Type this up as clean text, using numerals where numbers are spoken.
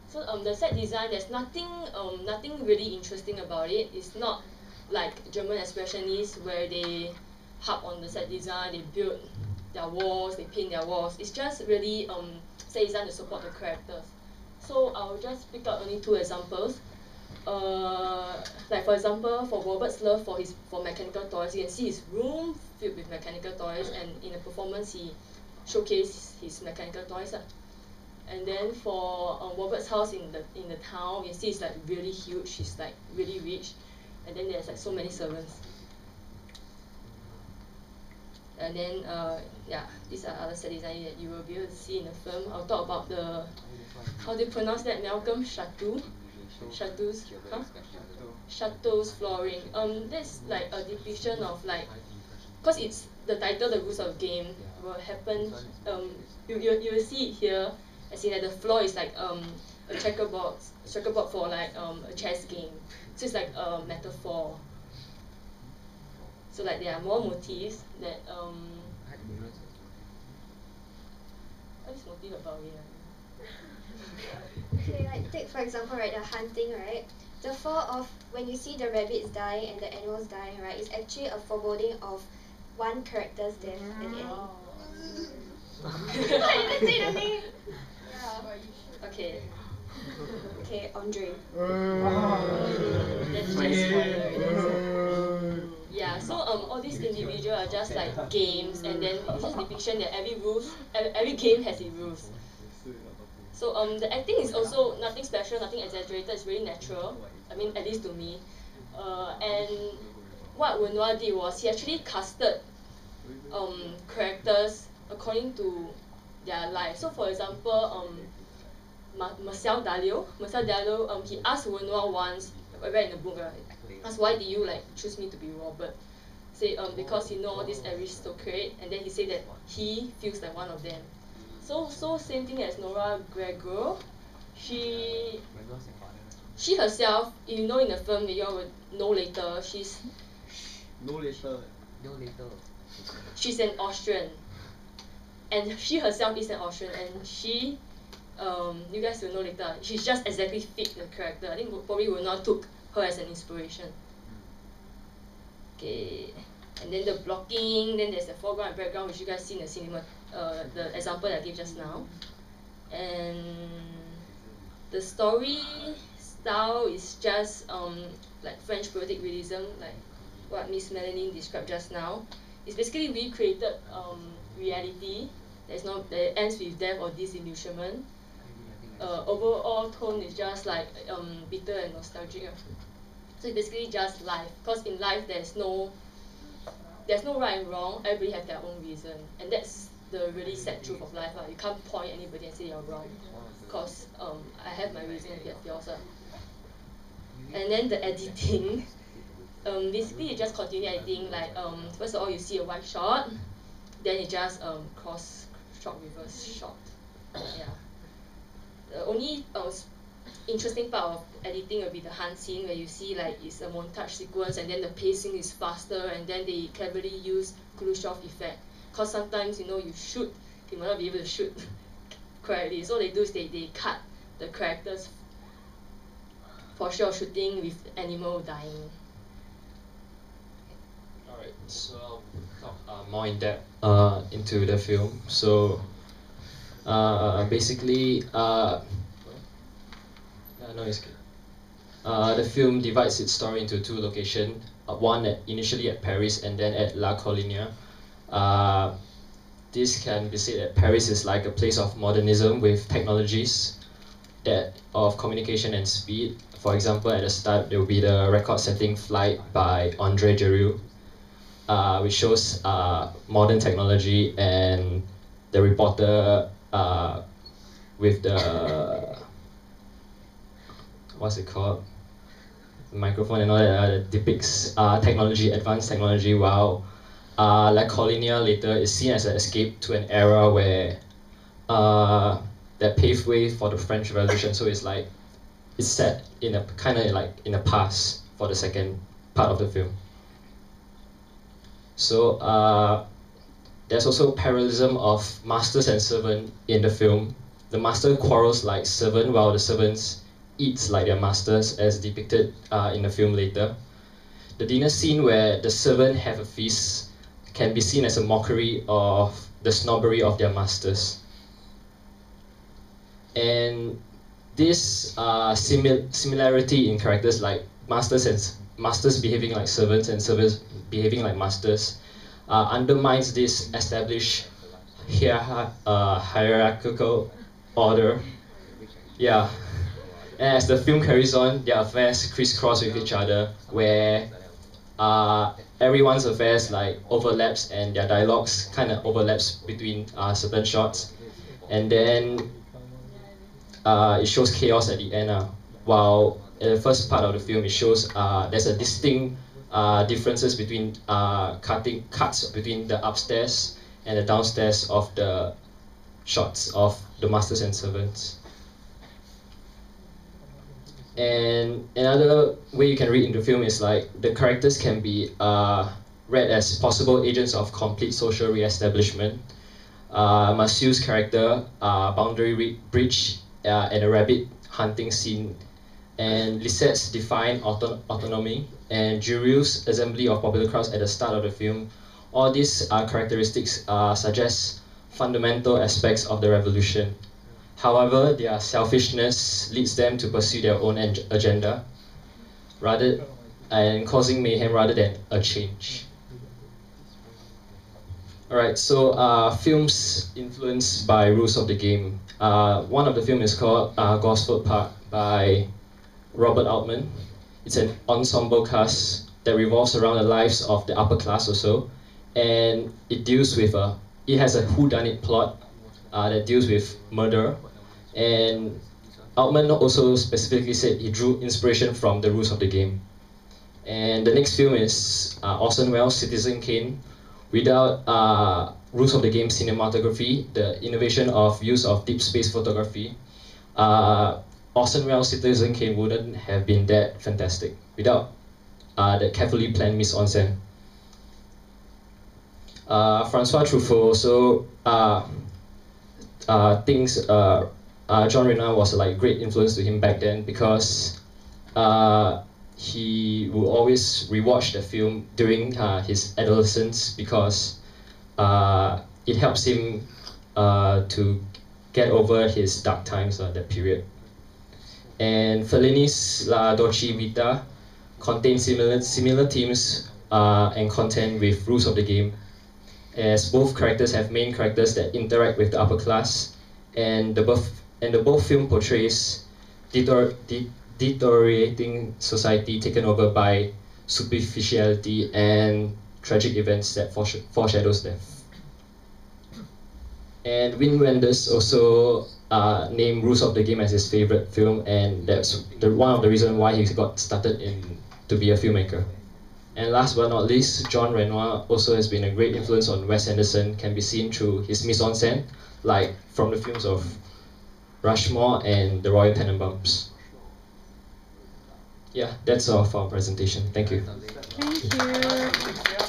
So the set design, there's nothing really interesting about it. It's not like German expressionists where they harp on the set design, they build their walls, they paint their walls. It's just really set design to support the characters. So I'll just pick out only two examples. Like for example, for Robert's love for mechanical toys, you can see his room filled with mechanical toys, and in the performance he showcased his mechanical toys. And then for Robert's house in the town, you see it's like really huge. He's like really rich, and then there's like so many servants. And then yeah, these are other set design that you will be able to see in the film. I'll talk about the how do you pronounce that, Malcolm? Chateau's, huh? Chateau's flooring. That's like a depiction of like, cause it's the title, the rules of game will happen. You will see it here. As in that the floor is like a checkerboard for like a chess game. So it's like a metaphor. So like there are more motifs that what is motif about here? Okay, like take for example, right, the hunting, right? The fall of when you see the rabbits dying and the animals dying, right, it's actually a foreboding of one character's death at the end. I didn't say the name. Yeah. Okay. Okay, Andre. That's just spoiler. Yeah, so all these individuals are just like games, and then it's just depiction that every game has its rules. So the acting is also nothing special, nothing exaggerated. It's really natural. I mean, at least to me. And what Renoir did was he actually casted characters according to their life. So for example, Marcel Dalio, he asked Renoir once, I read in the book, asked why did you like choose me to be Robert? Say because he know this aristocrat, and then he said that he feels like one of them. So same thing as Nora Gregor. She herself, you know, in the film that you all will know later, No later. she's an Austrian, and she herself is an Austrian, and she you guys will know later, she's just exactly fit the character. I think probably Renoir took her as an inspiration. Okay, and then the blocking, then there's the foreground and background, which you guys see in the cinema, the example that I gave just now. And the story style is just like French poetic realism, like what Miss Melanie described just now. It's basically recreated reality. That ends with death or disillusionment. Overall tone is just like bitter and nostalgic. So it's basically just life. Because in life there's no right and wrong. Everybody have their own reason, and that's the really sad truth of life. You can't point anybody and say you're wrong. Because I have my reason, you have yours. And then the editing. Basically you just continue editing, like first of all you see a white shot, then you just cross shot, reverse shot. Yeah. The only interesting part of editing will be the hunt scene, where you see like it's a montage sequence, and then the pacing is faster, and then they cleverly use Kuleshov effect. Cause sometimes you shoot, you might not be able to shoot correctly. So they do is they cut the characters for sure shooting with animal dying. Alright, so I'll talk more in depth into the film. So basically, no, it's good. The film divides its story into two locations. One initially at Paris, and then at La Colline. This can be said that Paris is like a place of modernism with technologies of communication and speed. For example, at the start there will be the record-setting flight by André Gerould, which shows modern technology, and the reporter with the what's it called, the microphone and all that depicts advanced technology, while La Colline later is seen as an escape to an era where that paved way for the French Revolution. So it's set in a kind of like in the past for the second part of the film. So there's also parallelism of masters and servant in the film. the master quarrels like servant, while the servants eats like their masters, as depicted in the film later. The dinner scene where the servant have a feast can be seen as a mockery of the snobbery of their masters. And this similarity in characters, like masters behaving like servants and servants behaving like masters, undermines this established hierarchical order. Yeah. And as the film carries on, their affairs crisscross with each other, where everyone's affairs like overlaps and their dialogues kind of overlaps between certain shots, and then it shows chaos at the end. While in the first part of the film, it shows there's a distinct differences between cuts between the upstairs and the downstairs of the shots of the masters and servants. And another way you can read into the film is like the characters can be read as possible agents of complete social re-establishment. Masu's character, boundary breach and a rabbit hunting scene, and Lisette's defiant autonomy, and Jiryu's assembly of popular crowds at the start of the film. All these characteristics suggest fundamental aspects of the revolution. However, their selfishness leads them to pursue their own agenda, and causing mayhem rather than a change. Alright, so films influenced by rules of the game. One of the films is called Gosford Park by Robert Altman. It's an ensemble cast that revolves around the lives of the upper class or so, and it deals with it has a whodunit plot that deals with murder. And Altman also specifically said he drew inspiration from the rules of the game. And the next film is Orson Welles' Citizen Kane. Without rules of the game cinematography, the innovation of use of deep space photography, Orson Welles' Citizen Kane wouldn't have been that fantastic without the carefully planned mise-en-scène. Francois Truffaut also thinks Jean Renoir was like great influence to him back then, because he will always rewatch the film during his adolescence, because it helps him to get over his dark times that period. And Fellini's La Dolce Vita contains similar themes and content with rules of the game, as both characters have main characters that interact with the upper class, and the both film portrays deteriorating society taken over by superficiality and tragic events that foreshadows death. And Wim Wenders also named Rules of the Game as his favorite film, and that's one of the reasons why he got started to be a filmmaker. And last but not least, Jean Renoir also has been a great influence on Wes Anderson, can be seen through his mise-en-scène, like from the films of Rushmore and The Royal Tenenbaums. Yeah, that's all for our presentation. Thank you. Thank you.